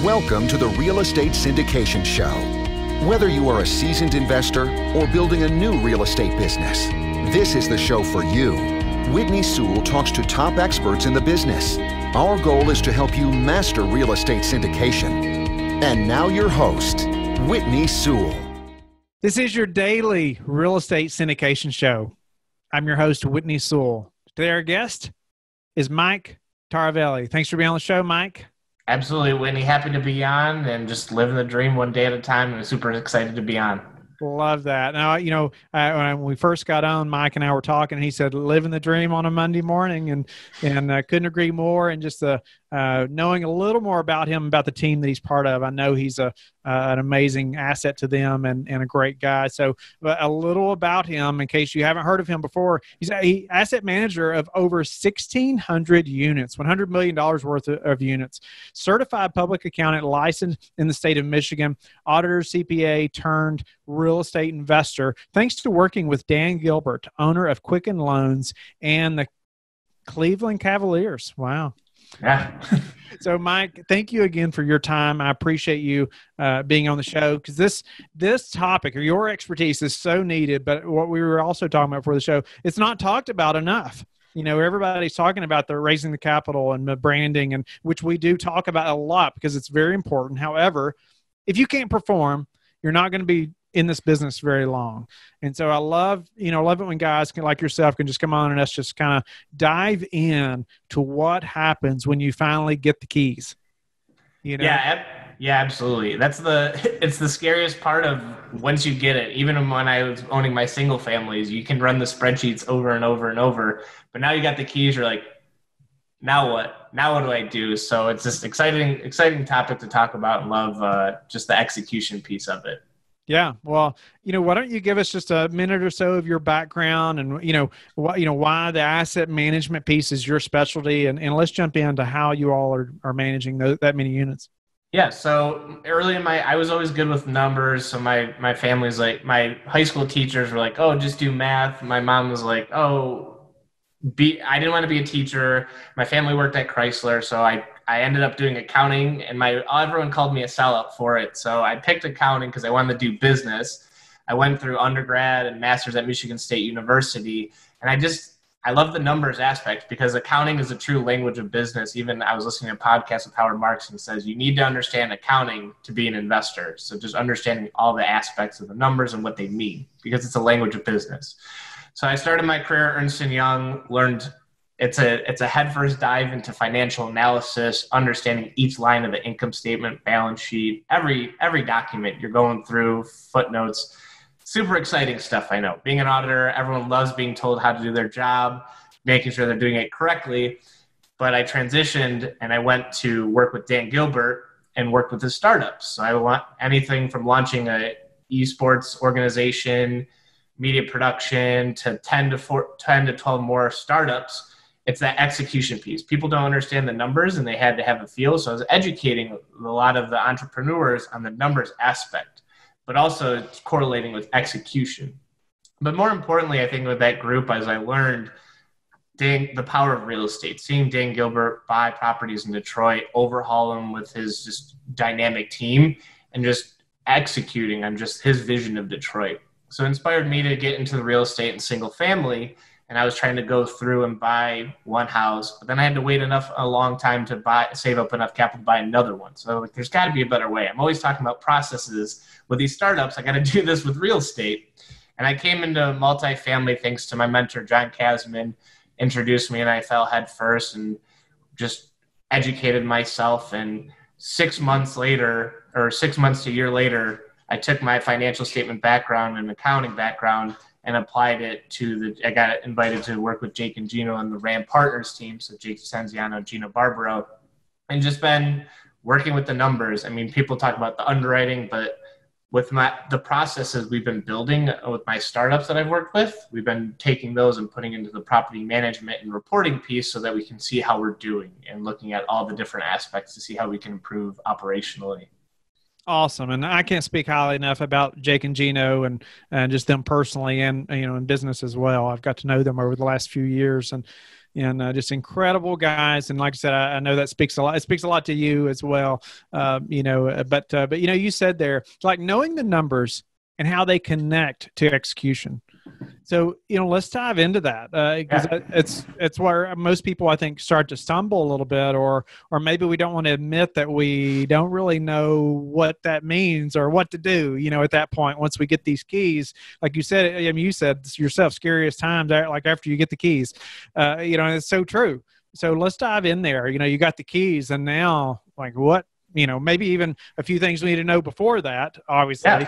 Welcome to the Real Estate Syndication Show. Whether you are a seasoned investor or building a new real estate business, this is the show for you. Whitney Sewell talks to top experts in the business. Our goal is to help you master real estate syndication. And now your host, Whitney Sewell. This is your daily real estate syndication show. I'm your host, Whitney Sewell. Today our guest is Mike Taravella. Thanks for being on the show, Mike. Absolutely, Whitney. Happy to be on and just living the dream one day at a time, and super excited to be on. Love that. Now, when we first got on, Mike and I were talking, and he said, living the dream on a Monday morning, and I couldn't agree more. And just knowing a little more about him, about the team that he's part of, I know he's an amazing asset to them and a great guy. So a little about him, in case you haven't heard of him before. He's an asset manager of over 1,600 units, $100 million worth of units, certified public accountant, licensed in the state of Michigan, auditor, CPA, turned real estate investor, thanks to working with Dan Gilbert, owner of Quicken Loans and the Cleveland Cavaliers. Wow. Yeah. So, Mike, thank you again for your time. I appreciate you being on the show, because this topic, or your expertise, is so needed. But what we were also talking about for the show, it's not talked about enough. You know, everybody's talking about the raising the capital and the branding, and which we do talk about a lot because it's very important. However, if you can't perform, you're not going to be in this business very long. And so I love it when guys like yourself can just come on and us just kind of dive in to what happens when you finally get the keys. You know? Yeah, absolutely. It's the scariest part of once you get it. Even when I was owning my single families, you can run the spreadsheets over and over and over, but now you got the keys. You're like, now what? Now what do I do? So it's just exciting topic to talk about, and love just the execution piece of it. Yeah. Well, why don't you give us just a minute or so of your background and, why the asset management piece is your specialty, and let's jump into how you all are managing that many units. Yeah. So early I was always good with numbers. So my family's like, my high school teachers were like, oh, just do math. My mom was like, I didn't want to be a teacher. My family worked at Chrysler. So I ended up doing accounting, and everyone called me a sellout for it. So I picked accounting because I wanted to do business. I went through undergrad and master's at Michigan State University. And I love the numbers aspect, because accounting is a true language of business. Even I was listening to a podcast with Howard Marks, and says you need to understand accounting to be an investor. So just understanding all the aspects of the numbers and what they mean, because it's a language of business. So I started my career at Ernst & Young, learned it's a headfirst dive into financial analysis, understanding each line of the income statement, balance sheet, every document you're going through, footnotes. Super exciting stuff, I know. Being an auditor, everyone loves being told how to do their job, making sure they're doing it correctly. But I transitioned and I went to work with Dan Gilbert and worked with his startups. So I want anything from launching a esports organization, media production, to 10 to 12 more startups. It's that execution piece. People don't understand the numbers, and they had to have a feel. So I was educating a lot of the entrepreneurs on the numbers aspect, but also correlating with execution. But more importantly, I think with that group, as I learned the power of real estate, seeing Dan Gilbert buy properties in Detroit, overhaul them with his just dynamic team, and just executing on just his vision of Detroit. So it inspired me to get into the real estate and single family. And I was trying to go through and buy one house, but then I had to wait a long time to save up enough capital to buy another one. So there's got to be a better way. I'm always talking about processes with these startups. I got to do this with real estate. And I came into multifamily thanks to my mentor, John Kasman, introduced me, and I fell head first and just educated myself. And 6 months to a year later, I took my financial statement background and accounting background and applied it I got invited to work with Jake and Gino and the RAM Partners team. So Jake Senziano, Gino Barbaro, and just been working with the numbers. I mean, people talk about the underwriting, but with the processes we've been building with my startups that I've worked with, we've been taking those and putting into the property management and reporting piece so that we can see how we're doing and looking at all the different aspects to see how we can improve operationally. Awesome. And I can't speak highly enough about Jake and Gino and just them personally, and, in business as well. I've got to know them over the last few years, and, and just incredible guys. And like I said, I know that speaks a lot. It speaks a lot to you as well. But you said there, like knowing the numbers and how they connect to execution. So, let's dive into that because it's where most people, I think, start to stumble a little bit, or maybe we don't want to admit that we don't really know what that means or what to do, at that point, once we get these keys. Like you said, you said yourself, scariest times, like after you get the keys, and it's so true. So let's dive in there. You got the keys, and now, like, what? Maybe even a few things we need to know before that, obviously,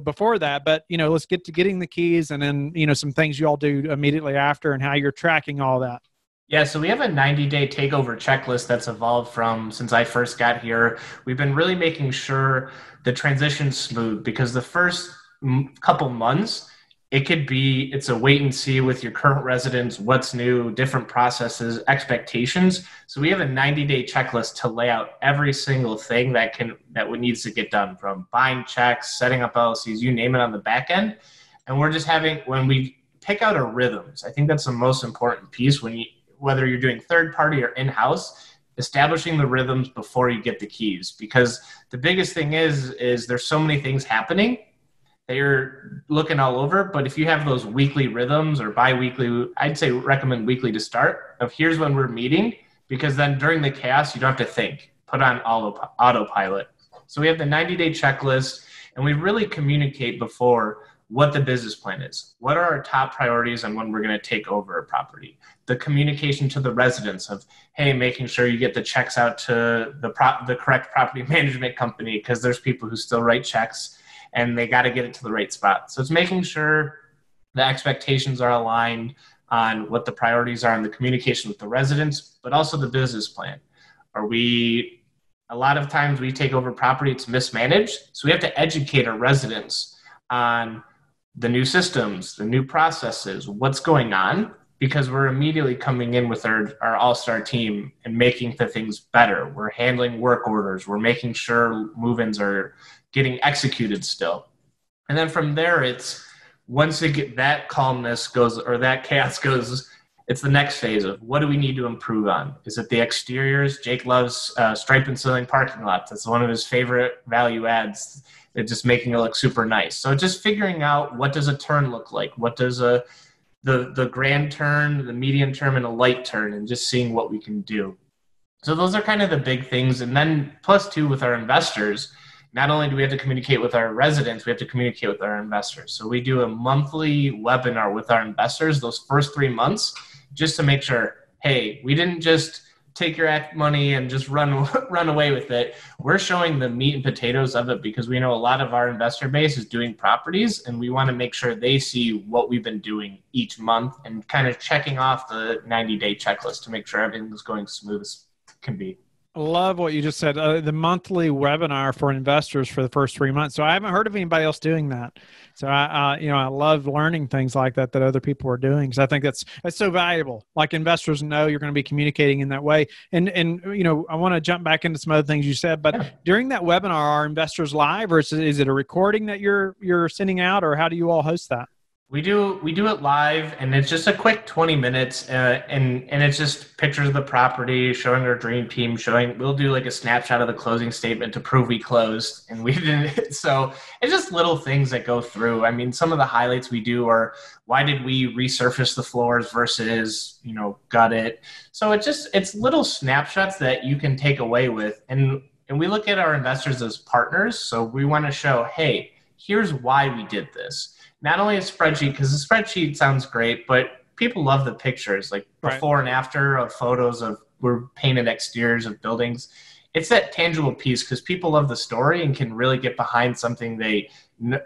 before that, but, let's get to getting the keys, and then, some things you all do immediately after and how you're tracking all that. Yeah, so we have a 90-day takeover checklist that's evolved from since I first got here. We've been really making sure the transition's smooth, because the first couple months, it's a wait and see with your current residents, what's new, different processes, expectations. So we have a 90-day checklist to lay out every single thing that needs to get done, from buying checks, setting up LLCs, you name it, on the back end. And we're just when we pick out our rhythms, I think that's the most important piece whether you're doing third party or in-house, establishing the rhythms before you get the keys. Because the biggest thing is there's so many things happening that you're looking all over. But if you have those weekly rhythms or bi-weekly, I'd say recommend weekly to start, of here's when we're meeting, because then during the chaos, you don't have to think, put on autopilot. So we have the 90-day checklist, and we really communicate before what the business plan is. What are our top priorities and when we're going to take over a property? The communication to the residents of, hey, making sure you get the checks out to the correct property management company, because there's people who still write checks and they got to get it to the right spot. So it's making sure the expectations are aligned on what the priorities are in the communication with the residents, but also the business plan. A lot of times we take over property, it's mismanaged. So we have to educate our residents on the new systems, the new processes, what's going on, because we're immediately coming in with our all-star team and making the things better. We're handling work orders. We're making sure move-ins are getting executed still. And then from there, it's once that calmness goes, or that chaos goes, it's the next phase of what do we need to improve on? Is it the exteriors? Jake loves stripe and ceiling parking lots. That's one of his favorite value adds. It's just making it look super nice. So just figuring out, what does a turn look like? What does the grand turn, the medium turn, and a light turn, and just seeing what we can do. So those are kind of the big things. And then plus two, with our investors, not only do we have to communicate with our residents, we have to communicate with our investors. So we do a monthly webinar with our investors those first 3 months, just to make sure, hey, we didn't just take your money and just run away with it. We're showing the meat and potatoes of it, because we know a lot of our investor base is doing properties, and we want to make sure they see what we've been doing each month and kind of checking off the 90-day checklist to make sure everything's going smooth as can be. I love what you just said. The monthly webinar for investors for the first 3 months. So I haven't heard of anybody else doing that. So I love learning things like that other people are doing, because I think that's so valuable. Like, investors know you're going to be communicating in that way. And I want to jump back into some other things you said, but during that webinar, are investors live, or is it a recording that you're sending out, or how do you all host that? We do it live, and it's just a quick 20 minutes, and it's just pictures of the property, showing our dream team, we'll do like a snapshot of the closing statement to prove we closed, and we didn't. So it's just little things that go through. I mean, some of the highlights we do are, why did we resurface the floors versus, gut it? So it's little snapshots that you can take away with, and we look at our investors as partners. So we want to show, hey, here's why we did this. Not only a spreadsheet, because the spreadsheet sounds great, but people love the pictures, like before and after of photos of we're painted exteriors of buildings. It's that tangible piece, because people love the story and can really get behind something. They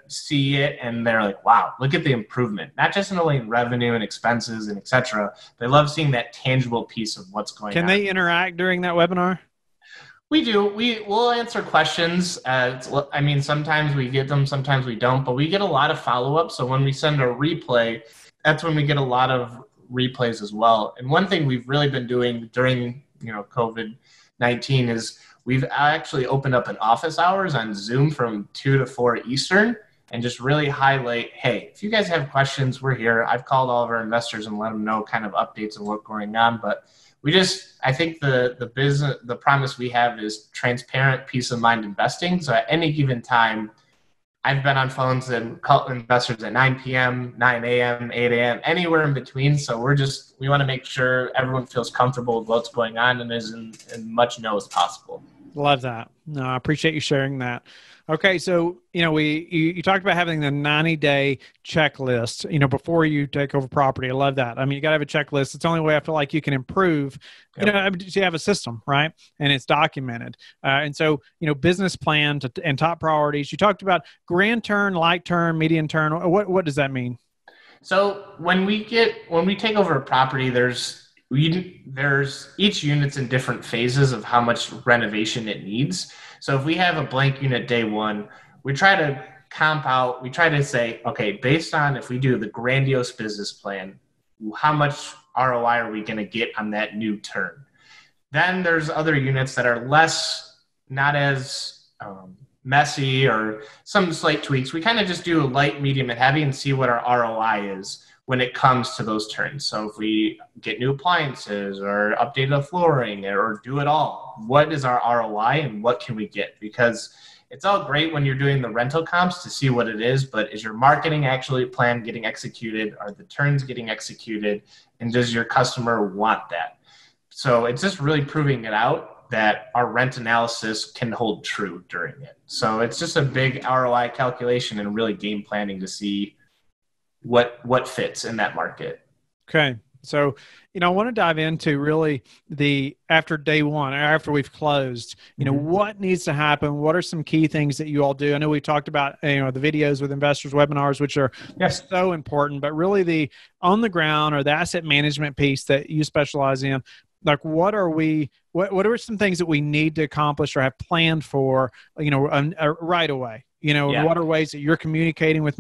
see it and they're like, wow, look at the improvement. Not just only in revenue and expenses and et cetera. They love seeing that tangible piece of what's going on. Can they interact during that webinar? We do. We'll answer questions. Sometimes we get them, sometimes we don't, but we get a lot of follow-up. So when we send a replay, that's when we get a lot of replays as well. And one thing we've really been doing during, COVID-19 is we've actually opened up an office hours on Zoom from 2 to 4 Eastern. and just really highlight, hey, if you guys have questions, we're here. I've called all of our investors and let them know kind of updates on what's going on. But I think the promise we have is transparent, peace of mind investing. So at any given time, I've been on phones and called investors at 9 p.m., 9 a.m., 8 a.m., anywhere in between. So we want to make sure everyone feels comfortable with what's going on and is in much know as possible. Love that. No, I appreciate you sharing that. Okay, so you talked about having the 90-day checklist, before you take over property. I love that. I mean, you got to have a checklist. It's the only way I feel like you can improve. Yep. You have a system, right? And it's documented. And so, business plan and top priorities. You talked about grand turn, light turn, medium turn. What does that mean? So when we take over a property, there's each unit's in different phases of how much renovation it needs. So if we have a blank unit day one, we try to comp out, we try to say, okay, based on if we do the grandiose business plan, how much ROI are we going to get on that new turn? Then there's other units that are not as messy or some slight tweaks. We kind of just do light, medium, and heavy and see what our ROI is when it comes to those turns. So if we get new appliances or update the flooring or do it all, what is our ROI and what can we get? Because it's all great when you're doing the rental comps to see what it is, but is your marketing actually plan getting executed? Are the turns getting executed? And does your customer want that? So it's just really proving it out that our rent analysis can hold true during it. So it's just a big ROI calculation and really game planning to see what fits in that market. Okay. So, I want to dive into really after day one, after we've closed, what needs to happen? What are some key things that you all do? I know we talked about, the videos with investors, webinars, which are so important, but really the on the ground or the asset management piece that you specialize in, like what are some things that we need to accomplish or have planned for, right away? What are ways that you're communicating with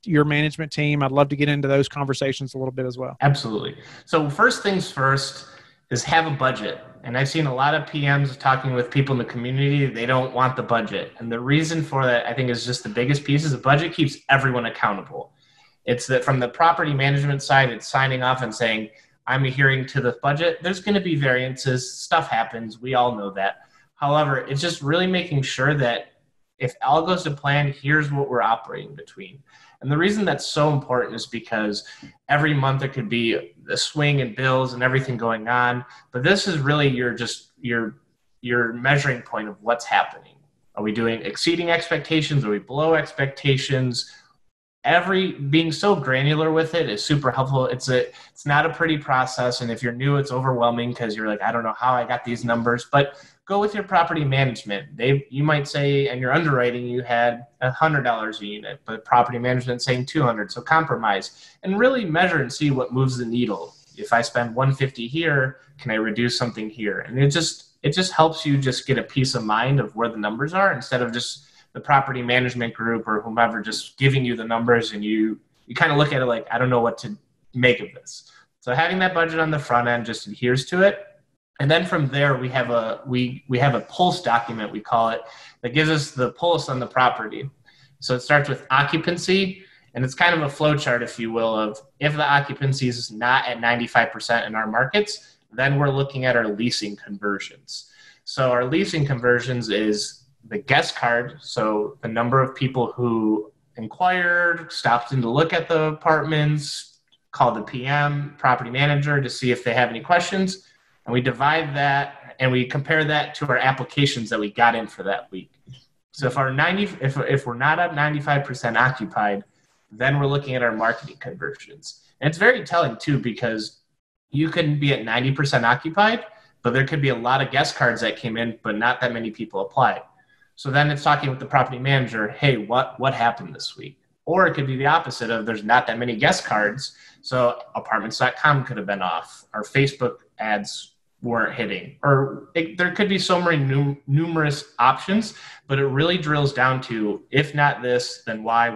your management team? I'd love to get into those conversations a little bit as well. Absolutely. So first things first is have a budget. And I've seen a lot of PMs talking with people in the community. They don't want the budget. And the reason for that, I think, is just the biggest piece is the budget keeps everyone accountable. It's that from the property management side, it's signing off and saying, I'm adhering to the budget. There's going to be variances. Stuff happens. We all know that. However, it's just really making sure that if all goes to plan, here's what we're operating between. And the reason that's so important is because every month there could be a swing in bills and everything going on. But this is really your measuring point of what's happening. Are we exceeding expectations? Are we below expectations? Being so granular with it is super helpful. It's not a pretty process. And if you're new, it's overwhelming because you're like, I don't know how I got these numbers, but go with your property management. You might say, and your underwriting, you had $100 a unit, but property management saying 200. So compromise and really measure and see what moves the needle. If I spend 150 here, can I reduce something here? And it just helps you just get a peace of mind of where the numbers are instead of just the property management group or whomever just giving you the numbers and you kind of look at it like, I don't know what to make of this. So having that budget on the front end just adheres to it. And then from there, we have a pulse document, we call it, that gives us the pulse on the property. So it starts with occupancy, and it's kind of a flow chart, if you will, of if the occupancy is not at 95% in our markets, then we're looking at our leasing conversions. So our leasing conversions is the guest card, so the number of people who inquired, stopped in to look at the apartments, called the PM, property manager to see if they have any questions. And we divide that and we compare that to our applications that we got in for that week. So if we're not at 95% occupied, then we're looking at our marketing conversions. And it's very telling too, because you can be at 90% occupied, but there could be a lot of guest cards that came in, but not that many people applied. So then it's talking with the property manager, hey, what happened this week? Or it could be the opposite of there's not that many guest cards. So apartments.com could have been off. Our Facebook ads weren't hitting. Or there could be so many numerous options, but it really drills down to, if not this, then why?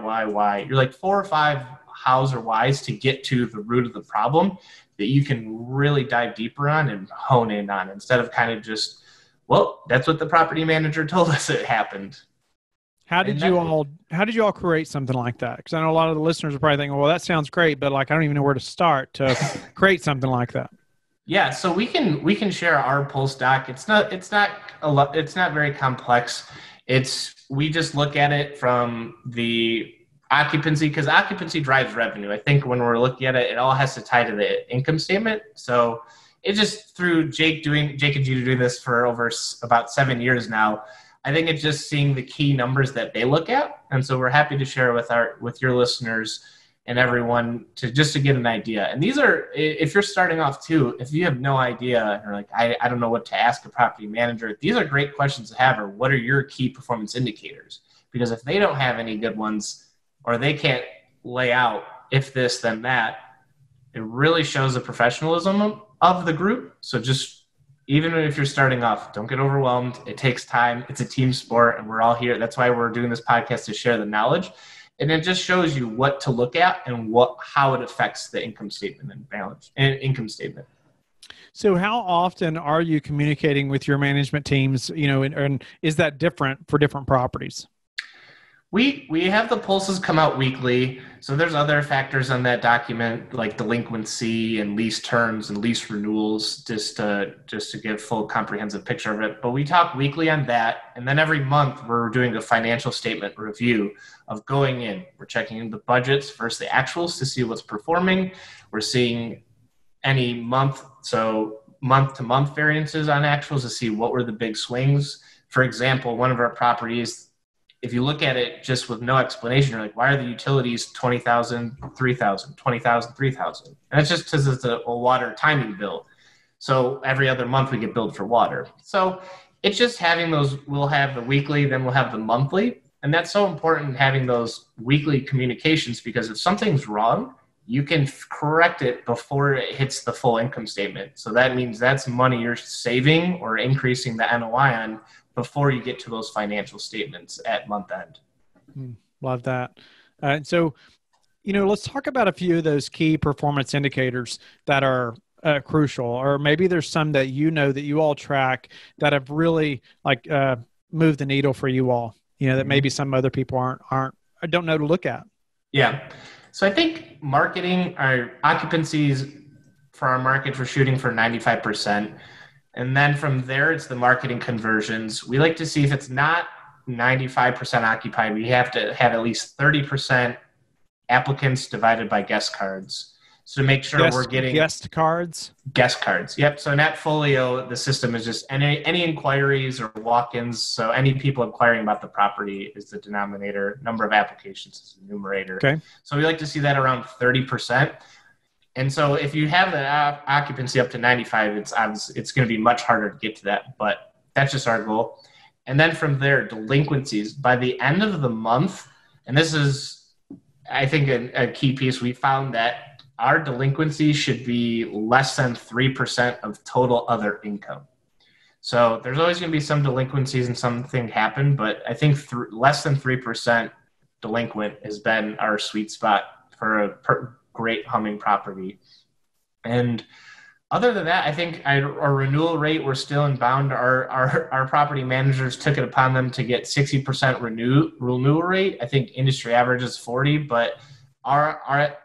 You're like 4 or 5 hows or whys to get to the root of the problem that you can really dive deeper on and hone in on instead of kind of just, well, that's what the property manager told us it happened. How did you all create something like that? Because I know a lot of the listeners are probably thinking, well, that sounds great, but like I don't even know where to start to create something like that. Yeah, so we can share our pulse doc. It's not very complex. We just look at it from the occupancy, because occupancy drives revenue. I think when we're looking at it, it all has to tie to the income statement. So it just, through Jake and Gina doing this for over about 7 years now, I think it's just seeing the key numbers that they look at. And so we're happy to share with your listeners and everyone to get an idea. And these are, if you're starting off too, if you have no idea, or like, I don't know what to ask a property manager, these are great questions to have. Or what are your key performance indicators? Because if they don't have any good ones, or they can't lay out if this, then that, it really shows the professionalism of the group. So just, even if you're starting off, don't get overwhelmed. It takes time. It's a team sport, and we're all here. That's why we're doing this podcast, to share the knowledge. And it just shows you what to look at and how it affects the income statement and balance and income statement. So how often are you communicating with your management teams, and is that different for different properties? We have the pulses come out weekly. So there's other factors on that document, like delinquency and lease terms and lease renewals, just to give full comprehensive picture of it. But we talk weekly on that. And then every month we're doing a financial statement review of going in. We're checking the budgets versus the actuals to see what's performing. We're seeing any month to month variances on actuals to see what were the big swings. For example, one of our properties, if you look at it just with no explanation, you're like, why are the utilities $20,000, $3,000, $20,000, $3,000? And it's just because it's a water timing bill. So every other month we get billed for water. So it's just having those, we'll have the weekly, then we'll have the monthly. And that's so important, having those weekly communications, because if something's wrong, you can correct it before it hits the full income statement. So that means that's money you're saving or increasing the NOI on before you get to those financial statements at month end. Love that. So, let's talk about a few of those key performance indicators that are crucial, or maybe there's some that that you all track that have really moved the needle for you all, that maybe some other people don't know to look at. Yeah. So I think marketing, our occupancies for our markets, we're shooting for 95%. And then from there, it's the marketing conversions. We like to see if it's not 95% occupied, we have to have at least 30% applicants divided by guest cards. So to make sure we're getting guest cards. Yep. So in that folio, the system is just any inquiries or walk-ins. So any people inquiring about the property is the denominator. Number of applications is the numerator. Okay. So we like to see that around 30%. And so if you have the occupancy up to 95, it's going to be much harder to get to that, but that's just our goal. And then from there, delinquencies by the end of the month. And this is, I think, a key piece. We found that our delinquency should be less than 3% of total other income. So there's always going to be some delinquencies and something happen, but I think less than 3% delinquent has been our sweet spot for a great humming property. And other than that, I think our renewal rate, we're still in bound. Our property managers took it upon them to get 60% renewal rate. I think industry average is 40, but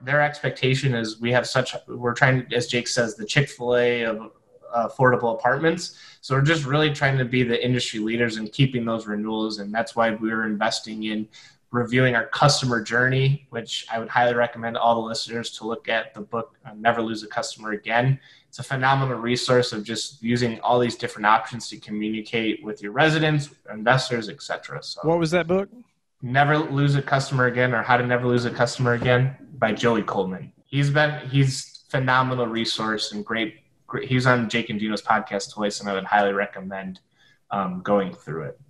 their expectation is we're trying, as Jake says, the Chick-fil-A of affordable apartments. So we're just really trying to be the industry leaders in keeping those renewals. And that's why we're investing in reviewing our customer journey, which I would highly recommend all the listeners to look at the book, Never Lose a Customer Again. It's a phenomenal resource of just using all these different options to communicate with your residents, investors, etc. So, what was that book? Never Lose a Customer Again, or How to Never Lose a Customer Again, by Joey Coleman. He's phenomenal resource and great. He was on Jake and Gino's podcast twice, and I would highly recommend going through it.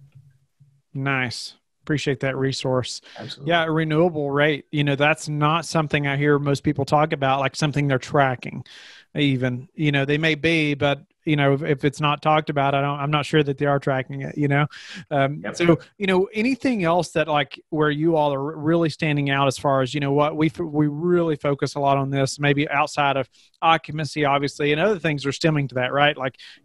Nice. Appreciate that resource. Absolutely. Yeah, renewable rate. That's not something I hear most people talk about, like something they're tracking. Even, they may be, but if it's not talked about, I'm not sure that they are tracking it. Yep. So anything else that where you all are really standing out as far as what we really focus a lot on this, maybe outside of occupancy, obviously, and other things are stemming to that, right?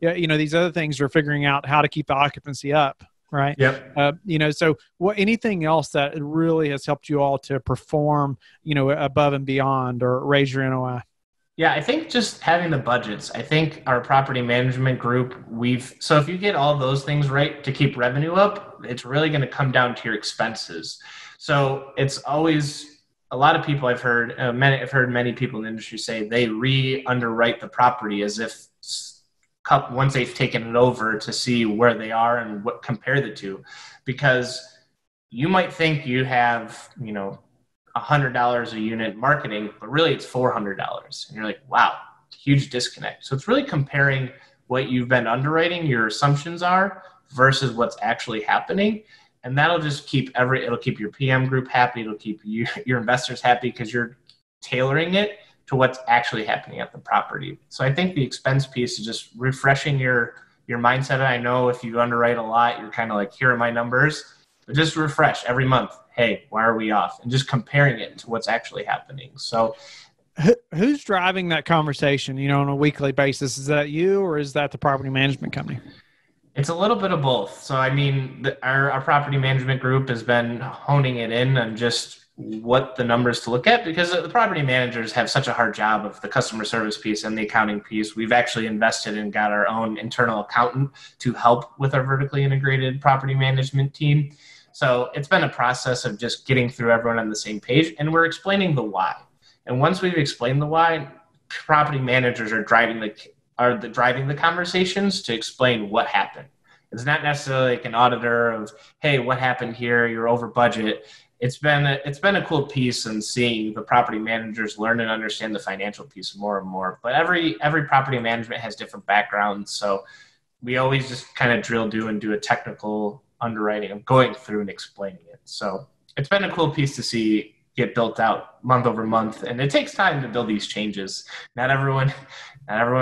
These other things are figuring out how to keep the occupancy up. right? Yep. So anything else that really has helped you all to perform, above and beyond or raise your NOI? Yeah, I think just having the budgets. I think our property management group, so if you get all those things right to keep revenue up, it's really going to come down to your expenses. So it's always a lot of people I've heard many people in the industry say they re-underwrite the property as if once they've taken it over to see where they are and what compare the two, because you might think you have, $100 a unit marketing, but really it's $400. And you're like, wow, huge disconnect. So it's really comparing what you've been underwriting, your assumptions are, versus what's actually happening. And that'll just it'll keep your PM group happy. It'll keep your investors happy because you're tailoring it to what's actually happening at the property. So I think the expense piece is just refreshing your mindset. I know if you underwrite a lot, you're kind of like, here are my numbers, but just refresh every month. Hey, why are we off? And just comparing it to what's actually happening. So who's driving that conversation, on a weekly basis? Is that you or is that the property management company? It's a little bit of both. So, I mean, our property management group has been honing it in on just what the numbers to look at, because the property managers have such a hard job of the customer service piece and the accounting piece. We've actually invested and got our own internal accountant to help with our vertically integrated property management team. So it's been a process of just getting through everyone on the same page, and we're explaining the why. And once we've explained the why, property managers are driving the conversations to explain what happened. It's not necessarily like an auditor of, hey, what happened here? You're over budget. It's been a cool piece in seeing the property managers learn and understand the financial piece more and more. But every property management has different backgrounds, so we always just kind of do a technical underwriting of going through and explaining it. So it's been a cool piece to see get built out month over month, and it takes time to build these changes. Not everyone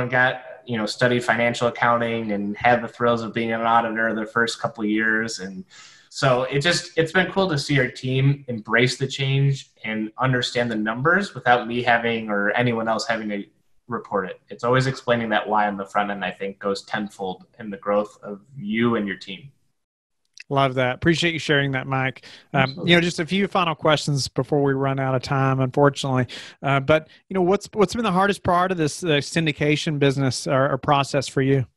got studied financial accounting and had the thrills of being an auditor the first couple of years, and so it's been cool to see our team embrace the change and understand the numbers without me having or anyone else having to report it. It's always explaining that why on the front end, I think, goes tenfold in the growth of you and your team. Love that. Appreciate you sharing that, Mike. Just a few final questions before we run out of time, unfortunately. But what's been the hardest part of this syndication business or process for you?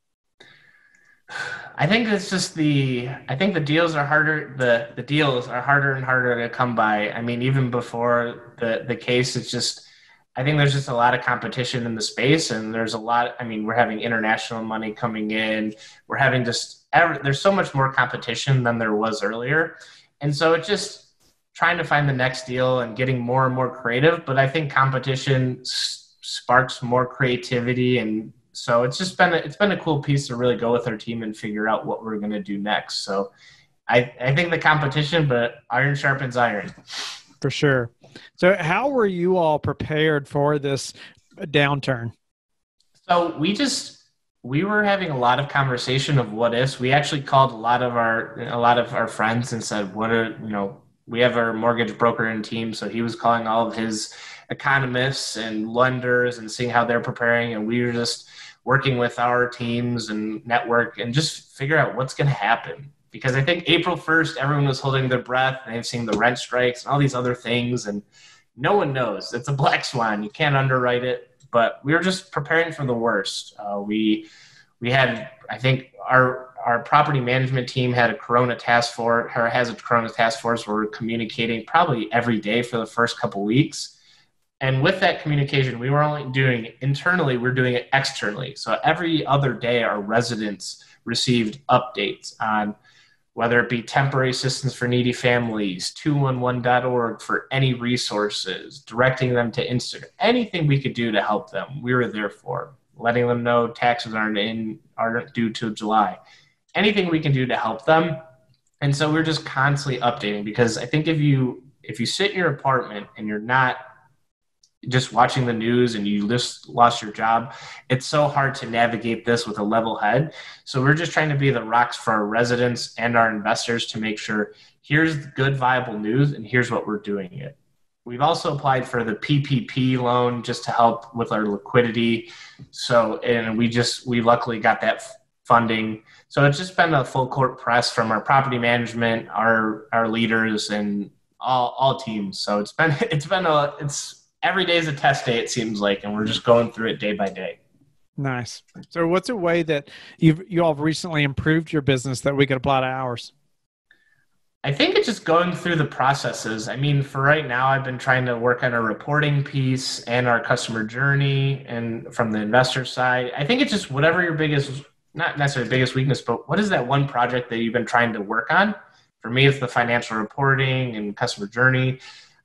I think it's just I think the deals are harder. The deals are harder and harder to come by. I mean, even before the case, it's just, I think there's just a lot of competition in the space, and there's a lot. I mean, we're having international money coming in. We're having there's so much more competition than there was earlier. And so it's just trying to find the next deal and getting more and more creative. But I think competition sparks more creativity. And so it's been a cool piece to really go with our team and figure out what we're going to do next. So I think the competition, but iron sharpens iron. For sure. So how were you all prepared for this downturn? So we were having a lot of conversation of what ifs. We actually called a lot of our friends and said, we have our mortgage broker and team. So he was calling all of his economists and lenders and seeing how they're preparing. And we were just working with our teams and network and just figure out what's going to happen. Because I think April 1st, everyone was holding their breath and they've seen the rent strikes and all these other things. And no one knows. It's a black swan. You can't underwrite it. But we were just preparing for the worst. We had, I think, our property management team has a Corona task force where we're communicating probably every day for the first couple of weeks. And with that communication, we were only doing it internally, we're doing it externally. So every other day, our residents received updates on whether it be temporary assistance for needy families, 211.org for any resources, directing them to Instagram, anything we could do to help them, we were there for. Letting them know taxes aren't due till July. Anything we can do to help them. And so we're just constantly updating, because I think if you sit in your apartment and you're not just watching the news and you just lost your job, it's so hard to navigate this with a level head. So we're just trying to be the rocks for our residents and our investors to make sure here's good, viable news, and here's what we're doing it. We've also applied for the PPP loan just to help with our liquidity. So, and we luckily got that funding. So it's just been a full court press from our property management, our leaders, and all teams. So it's every day is a test day, it seems like, and we're just going through it day by day. Nice. So what's a way that you all have recently improved your business that we could apply to ours? I think it's just going through the processes. I mean, for right now, I've been trying to work on a reporting piece and our customer journey, and from the investor side, I think it's just whatever your not necessarily biggest weakness, but what is that one project that you've been trying to work on? For me, it's the financial reporting and customer journey.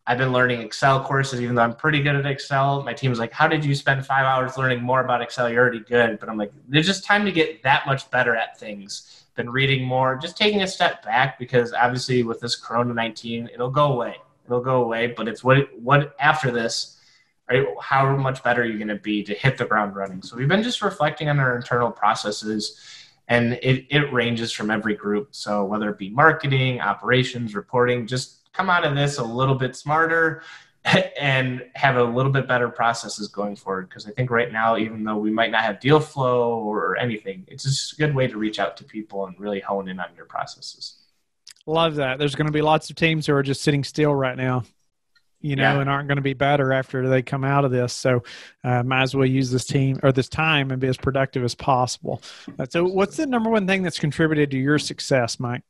I've been learning Excel courses, even though I'm pretty good at Excel. My team's like, how did you spend 5 hours learning more about Excel? You're already good. But I'm like, there's just time to get that much better at things. Been reading more, just taking a step back, because obviously with this Corona-19, it'll go away. But it's what after this, right? How much better are you going to be to hit the ground running? So we've been just reflecting on our internal processes, and it ranges from every group. So whether it be marketing, operations, reporting, just come out of this a little bit smarter and have a little bit better processes going forward. Because I think right now, even though we might not have deal flow or anything, it's just a good way to reach out to people and really hone in on your processes. Love that. There's going to be lots of teams who are just sitting still right now, and aren't going to be better after they come out of this. So might as well use this time and be as productive as possible. So what's the number one thing that's contributed to your success, Mike?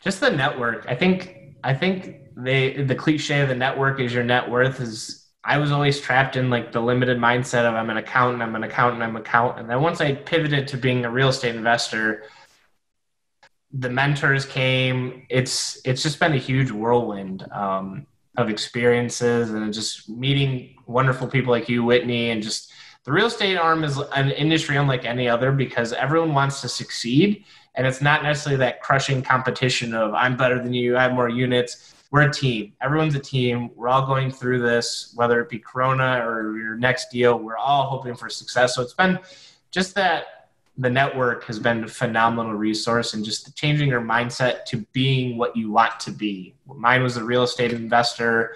Just the network. I think the cliche of the network is your net worth is, I was always trapped in like the limited mindset of I'm an accountant. And then once I pivoted to being a real estate investor, the mentors came. It's just been a huge whirlwind of experiences, and just meeting wonderful people like you, Whitney, and just the real estate arm is an industry unlike any other, because everyone wants to succeed. And it's not necessarily that crushing competition of I'm better than you, I have more units. We're a team. Everyone's a team. We're all going through this, whether it be Corona or your next deal. We're all hoping for success. So it's been just that the network has been a phenomenal resource, and just changing your mindset to being what you want to be. Mine was a real estate investor.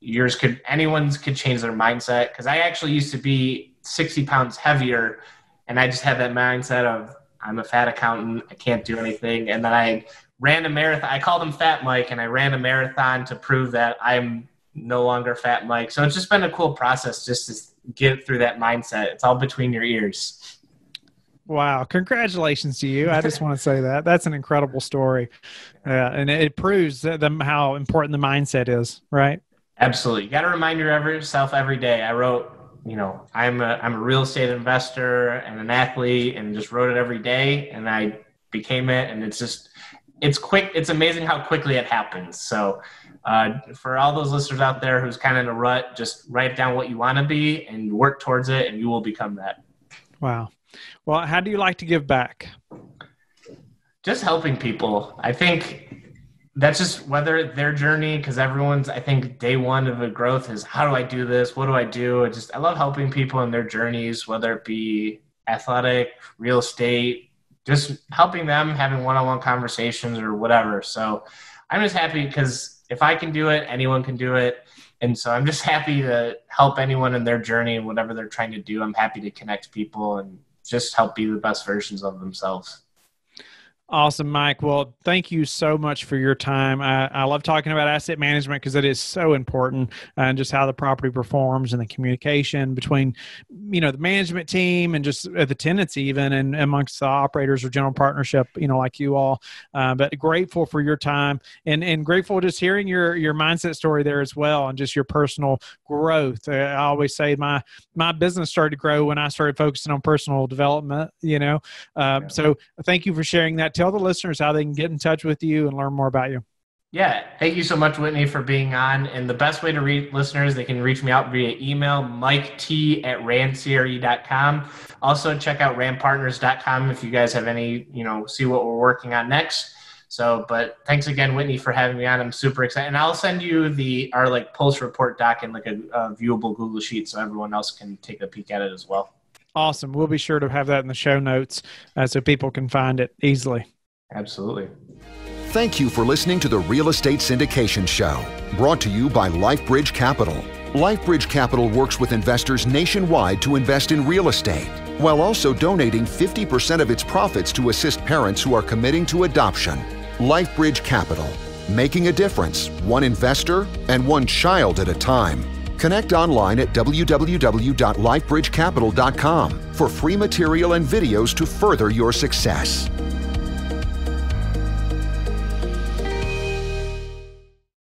Anyone's could change their mindset, because I actually used to be 60 pounds heavier, and I just had that mindset of I'm a fat accountant, I can't do anything. And then I ran a marathon. I called him Fat Mike, and I ran a marathon to prove that I'm no longer Fat Mike. So it's just been a cool process just to get through that mindset. It's all between your ears. Wow. Congratulations to you. I just want to say that. That's an incredible story. And it proves how important the mindset is, right? Absolutely. You got to remind yourself every day. I wrote, I'm a real estate investor and an athlete, and just wrote it every day, and I became it. And it's quick. It's amazing how quickly it happens. So for all those listeners out there who's kind of in a rut, just write down what you want to be and work towards it, and you will become that. Wow. Well, how do you like to give back? Just helping people. I think that's just whether their journey, because I think day one of a growth is, how do I do this? What do I do? I love helping people in their journeys, whether it be athletic, real estate, just helping them, having one-on-one conversations or whatever. So I'm just happy, because if I can do it, anyone can do it. And so I'm just happy to help anyone in their journey and whatever they're trying to do. I'm happy to connect people and just help be the best versions of themselves. Awesome, Mike. Well, thank you so much for your time. I love talking about asset management because it is so important, and just how the property performs and the communication between, the management team and just the tenants even, and amongst the operators or general partnership, like you all. But grateful for your time, and grateful just hearing your mindset story there as well, and just your personal growth. I always say my business started to grow when I started focusing on personal development, So thank you for sharing that. Tell the listeners how they can get in touch with you and learn more about you. Yeah. Thank you so much, Whitney, for being on. And the best way to reach listeners, they can reach me out via email, miket@randcre.com. Also check out randpartners.com if you guys have any, see what we're working on next. So, but thanks again, Whitney, for having me on. I'm super excited. And I'll send you our Pulse Report doc in a viewable Google Sheet so everyone else can take a peek at it as well. Awesome. We'll be sure to have that in the show notes so people can find it easily. Absolutely. Thank you for listening to the Real Estate Syndication Show, brought to you by LifeBridge Capital. LifeBridge Capital works with investors nationwide to invest in real estate, while also donating 50% of its profits to assist parents who are committing to adoption. LifeBridge Capital, making a difference, one investor and one child at a time. Connect online at www.lifebridgecapital.com for free material and videos to further your success.